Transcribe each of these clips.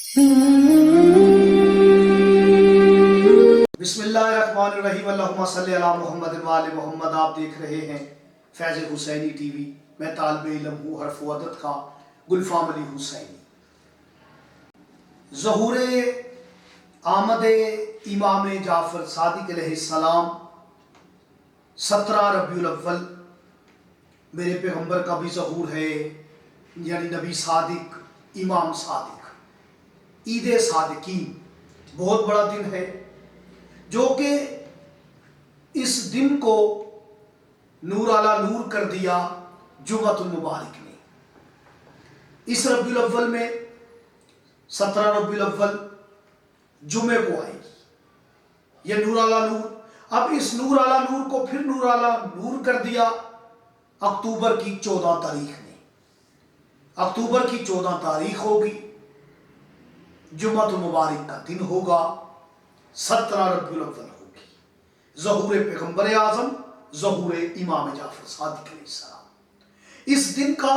بسم اللہ الرحمن الرحیم، اللہم صلی علی محمد و آل محمد۔ آپ دیکھ رہے ہیں فیض حسینی ٹی وی۔ میں طالب علم ہوں حرف و عدد کا گلفام علی حسینی۔ ظہور آمد امام جعفر صادق علیہ السلام 17 ربیع الاول میرے پیغمبر کا بھی ظہور ہے، یعنی نبی صادق، امام صادق، عید صادقین، بہت بڑا دن ہے، جو کہ اس دن کو نور علی نور کر دیا جمعۃ المبارک نے۔ اس ربیع الاول میں 17 ربیع الاول جمعے کو آئے گی یہ نور علی نور۔ اب اس نور علی نور کو پھر نور علی نور کر دیا اکتوبر کی 14 تاریخ نے۔ اکتوبر کی 14 تاریخ ہوگی، جمعۃ المبارک کا دن ہوگا، 17 ربیع الاول ہوگی، ظہور پیغمبر اعظم، ظہور امام جعفر صادق علیہ السلام۔ اس دن کا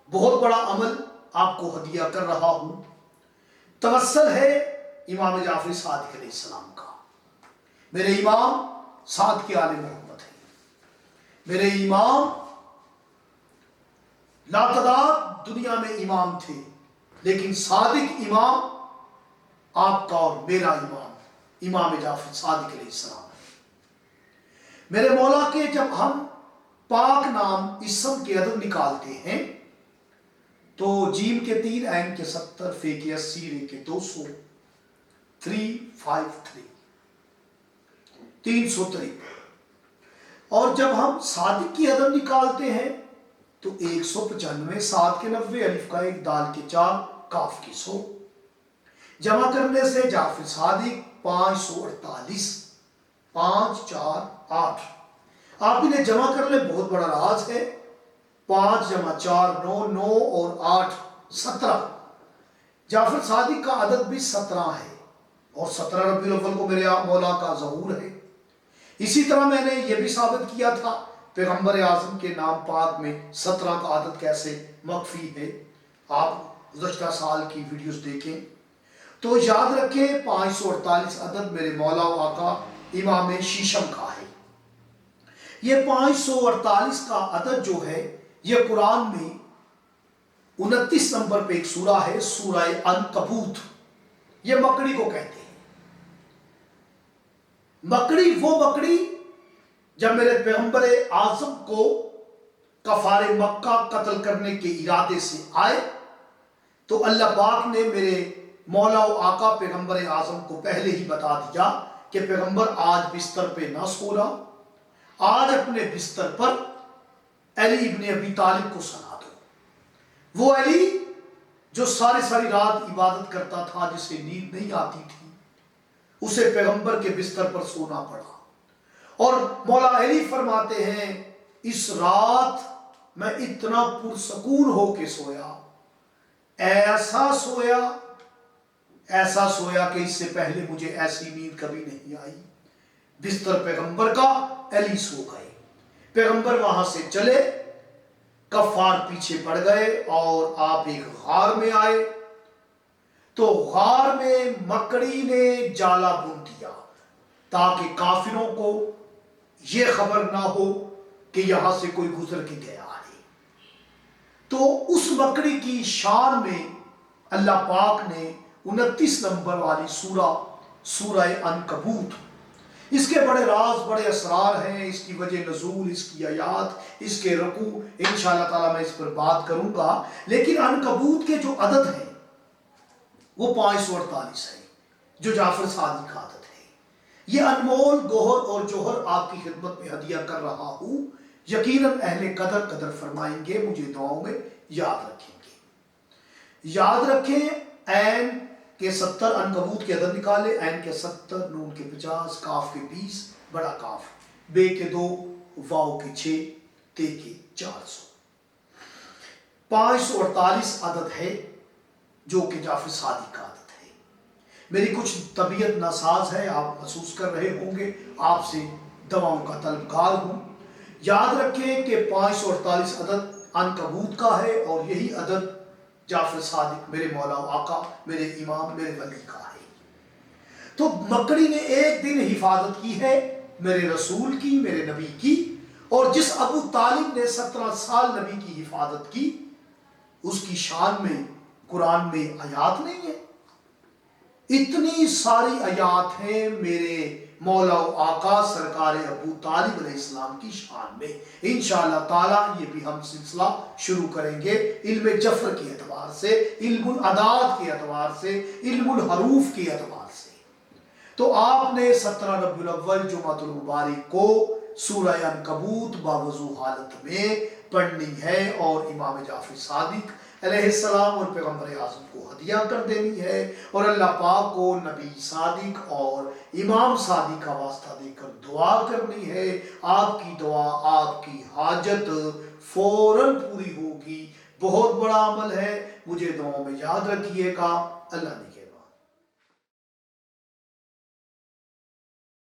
بہت بڑا عمل آپ کو ہدیہ کر رہا ہوں، توسل ہے امام جعفر صادق علیہ السلام کا۔ میرے امام سعد کے آل محمد ہیں، میرے امام لاتعداد دنیا میں امام تھے، لیکن صادق امام آپ کا اور میرا امام امام جعفر صادق علیہ السلام ہے۔ میرے مولا کے جب ہم پاک نام اسم کے عدد نکالتے ہیں تو جیم کے 3، عین کے 70، فے کے 80، رے کے 200، 353 353۔ اور جب ہم صادق کی عدد نکالتے ہیں تو 195، 7 کے 90، الف کا 1، دال کے 4، کاف کے 100۔ جمع کرنے سے جعفر صادق 548، 5 4 8۔ آپ انہیں جمع کر لیں، بہت بڑا راز ہے۔ 5 جمع 4 9، 9 اور 8 17۔ جعفر صادق کا عدد بھی 17 ہے، اور 17 ربیع الاول کو میرے مولا کا ظہور ہے۔ اسی طرح میں نے یہ بھی ثابت کیا تھا پیغمبر اعظم کے نام پاک میں 17 کا عدد کیسے مخفی ہے۔ آپ گزشتہ سال کی ویڈیوز دیکھیں تو یاد رکھیں 548 عدد میرے مولا و آقا امام شیشم کا ہے۔ یہ 548 کا عدد جو ہے یہ قرآن میں 29 نمبر پہ ایک سورہ ہے، سورہ عنکبوت۔ یہ مکڑی کو کہتے ہیں۔ مکڑی وہ مکڑی جب میرے پیغمبر اعظم کو کفار مکہ قتل کرنے کے ارادے سے آئے تو اللہ پاک نے میرے مولا و آقا پیغمبر اعظم کو پہلے ہی بتا دیا کہ پیغمبر آج بستر پہ نہ سونا، آج اپنے بستر پر علی ابن ابی طالب کو سنا دو۔ وہ علی جو ساری رات عبادت کرتا تھا، جسے نیند نہیں آتی تھی، اسے پیغمبر کے بستر پر سونا پڑا۔ اور مولا علی فرماتے ہیں اس رات میں اتنا پرسکون ہو کے سویا، ایسا سویا کہ اس سے پہلے مجھے ایسی نیند کبھی نہیں آئی۔ بستر پیغمبر کا، علی سو گئے، پیغمبر وہاں سے چلے، کفار پیچھے پڑ گئے اور آپ ایک غار میں آئے تو غار میں مکڑی نے جالا بن دیا تاکہ کافروں کو یہ خبر نہ ہو کہ یہاں سے کوئی گزر کے گیا ہے۔ تو اس مکڑی کی شان میں اللہ پاک نے 29 نمبر والی سورہ عنکبوت، اس کے بڑے راز، بڑے اسرار ہیں، اس کی وجہ نزول، اس کی آیات، اس کے رکوع، انشاءاللہ تعالیٰ میں اس پر بات کروں گا۔ لیکن عنکبوت کے جو عدد ہیں وہ 548 ہے، جو جعفر صادق کا عدد ہے۔ یہ انمول گوہر اور جوہر آپ کی خدمت میں ہدیہ کر رہا ہوں، یقیناً اہل قدر فرمائیں گے، مجھے دعاؤں میں یاد رکھیں گے۔ یاد رکھیں عین کے 70 عنکبوت کے عدد نکالے، عین کے 70، نون کے 50، کاف کے 20، بڑا کاف، بے کے 2، واو کے 6، تے کے 400۔ 548 عدد ہے جو کہ جعفر صادق کا عدد ہے۔ میری کچھ طبیعت ناساز ہے، آپ محسوس کر رہے ہوں گے، آپ سے دواؤں کا طلبگار ہوں۔ یاد رکھیں کہ 548 عدد عنکبوت کا ہے، اور یہی عدد جعفر صادق میرے مولا و آقا، میرے امام، میرے ولی کا ہے۔ تو مکڑی نے ایک دن حفاظت کی ہے میرے رسول کی، میرے نبی کی، اور جس ابو طالب نے 17 سال نبی کی حفاظت کی، اس کی شان میں قرآن میں آیات نہیں ہے؟ اتنی ساری آیات ہیں میرے مولا و آقا سرکار ابو طالب علیہ السلام کی شان میں۔ انشاءاللہ تعالی یہ بھی ہم سلسلہ شروع کریں گے، علم جفر کے اعتبار سے، علم العداد کے اعتبار سے، علم الحروف کے اعتبار سے۔ تو آپ نے 17 ربیع الاول جمعۃ المبارک کو سورہ عنکبوت باوضو حالت میں پڑھنی ہے، اور امام جعفر صادق علیہ السلام اور پیغمبر اعظم کو ہدیہ کر دینی ہے، اور اللہ پاک کو نبی صادق اور امام صادق کا واسطہ دے کر دعا کرنی ہے۔ آپ کی دعا، آپ کی حاجت فوراً پوری ہوگی۔ بہت بڑا عمل ہے، مجھے دعاؤں میں یاد رکھیے گا۔ اللہ نے